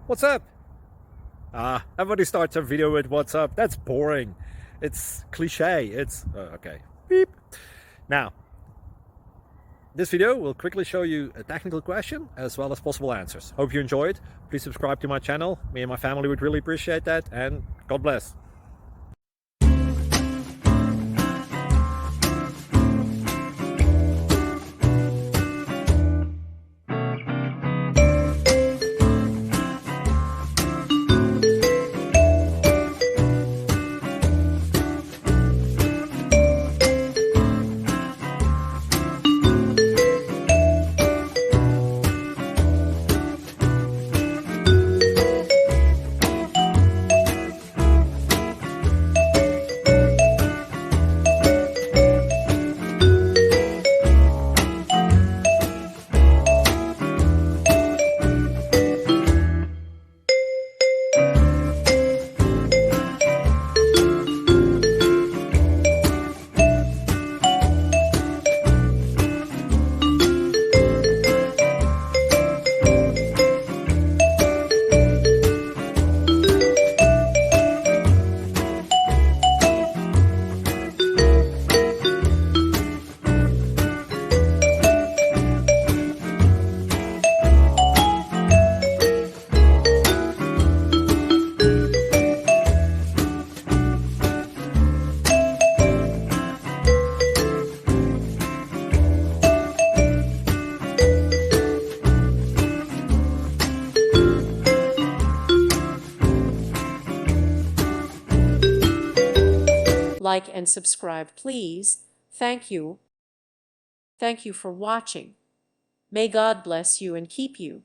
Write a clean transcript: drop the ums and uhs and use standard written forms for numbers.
What's up? Everybody starts a video with what's up. That's boring. It's cliche. It's okay. Beep. Now, this video will quickly show you a technical question as well as possible answers. Hope you enjoyed. Please subscribe to my channel. Me and my family would really appreciate that, and God bless. Like and subscribe, please. Thank you. Thank you for watching. May God bless you and keep you.